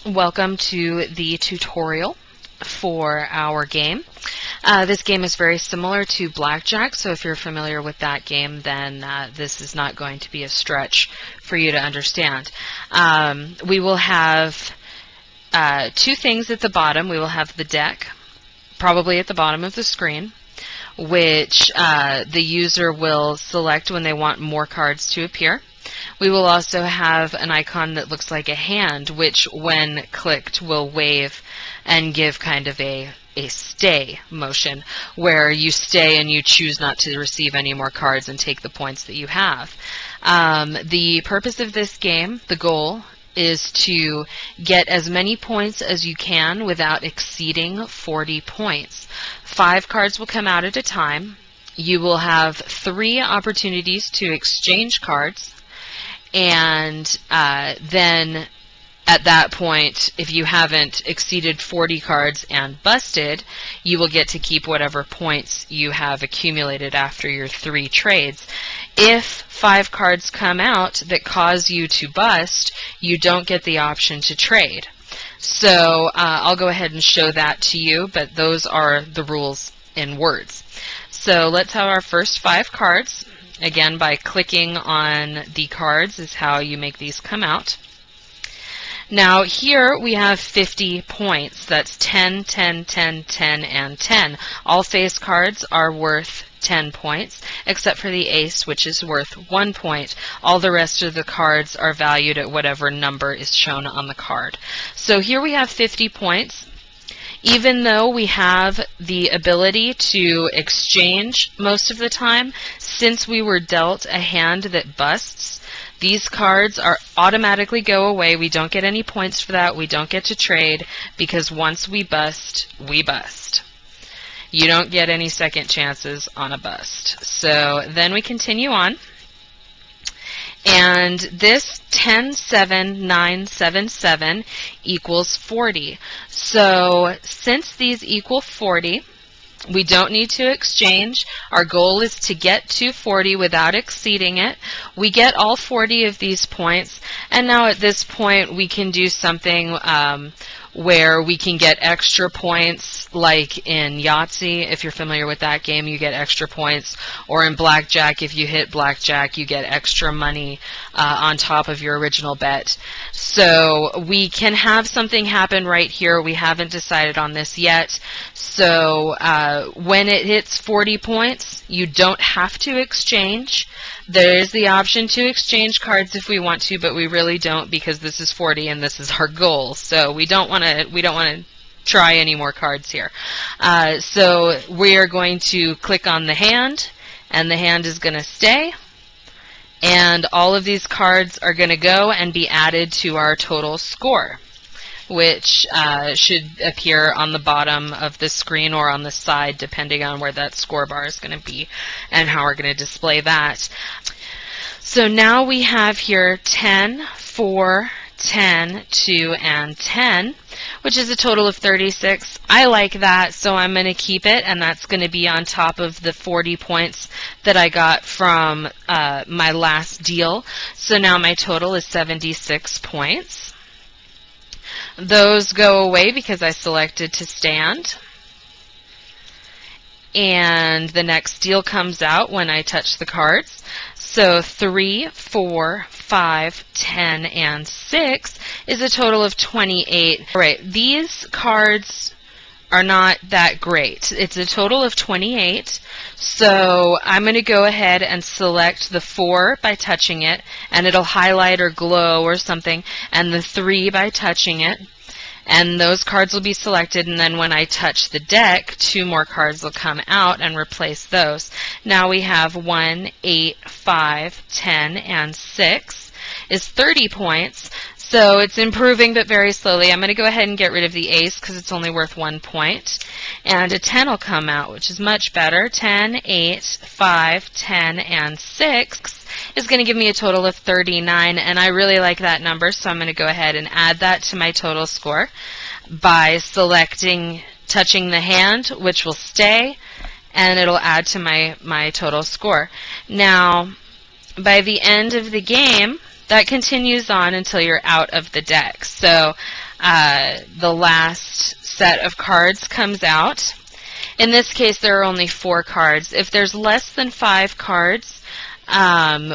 Welcome to the tutorial for our game. This game is very similar to Blackjack, so if you're familiar with that game, then this is not going to be a stretch for you to understand. We will have two things at the bottom. We will have the deck, probably at the bottom of the screen, which the user will select when they want more cards to appear. We will also have an icon that looks like a hand, which when clicked will wave and give kind of a stay motion, where you stay and you choose not to receive any more cards and take the points that you have. The purpose of this game, the goal, is to get as many points as you can without exceeding 40 points. 5 cards will come out at a time. You will have 3 opportunities to exchange cards. And then at that point, if you haven't exceeded 40 cards and busted, you will get to keep whatever points you have accumulated after your 3 trades. If 5 cards come out that cause you to bust, you don't get the option to trade. So I'll go ahead and show that to you, but those are the rules in words. So let's have our first 5 cards. Again, by clicking on the cards is how you make these come out. Now here we have 50 points. That's 10, 10, 10, 10, and 10. All face cards are worth 10 points, except for the ace, which is worth 1 point. All the rest of the cards are valued at whatever number is shown on the card. So here we have 50 points. Even though we have the ability to exchange most of the time, since we were dealt a hand that busts, these cards are automatically go away. We don't get any points for that. We don't get to trade, because once we bust, we bust. You don't get any second chances on a bust. So then we continue on. And this 10, 7, 9, 7, 7 equals 40. So since these equal 40, we don't need to exchange. Our goal is to get to 40 without exceeding it. We get all 40 of these points, and now at this point we can do something where we can get extra points, like in Yahtzee. If you're familiar with that game, you get extra points. Or in Blackjack, if you hit Blackjack, you get extra money on top of your original bet. So we can have something happen right here. We haven't decided on this yet. So when it hits 40 points, you don't have to exchange. There is the option to exchange cards if we want to, but we really don't, because this is 40 and this is our goal. So we don't want to try any more cards here. So we are going to click on the hand, and the hand is going to stay. And all of these cards are going to go and be added to our total score, which should appear on the bottom of the screen or on the side, depending on where that score bar is going to be and how we're going to display that. So now we have here 10, 4, 10, 2, and 10, which is a total of 36. I like that, so I'm going to keep it, and that's going to be on top of the 40 points that I got from my last deal. So now my total is 76 points. Those go away because I selected to stand. And the next deal comes out when I touch the cards. So 3, 4, 5, 10, and 6 is a total of 28. All right, these cards are not that great. It's a total of 28. So I'm going to go ahead and select the 4 by touching it, and it'll highlight or glow or something, and the 3 by touching it. And those cards will be selected, and then when I touch the deck, 2 more cards will come out and replace those. Now we have 1, 8, 5, 10, and 6 is 30 points. So it's improving, but very slowly. I'm going to go ahead and get rid of the ace because it's only worth 1 point. And a 10 will come out, which is much better. 10, 8, 5, 10, and 6 is going to give me a total of 39, and I really like that number, so I'm going to go ahead and add that to my total score by touching the hand, which will stay, and it'll add to my total score. Now, by the end of the game, that continues on until you're out of the deck. So the last set of cards comes out. In this case, there are only 4 cards. If there's less than 5 cards,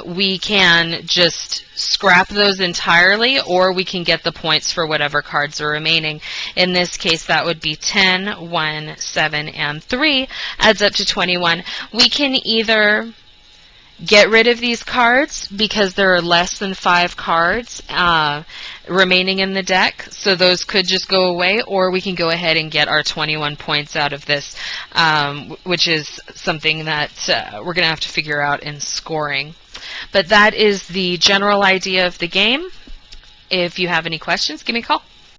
we can just scrap those entirely, or we can get the points for whatever cards are remaining. In this case, that would be 10, 1, 7, and 3, adds up to 21. We can either get rid of these cards because there are less than 5 cards remaining in the deck, so those could just go away, or we can go ahead and get our 21 points out of this, which is something that we're going to have to figure out in scoring. But that is the general idea of the game. If you have any questions, give me a call.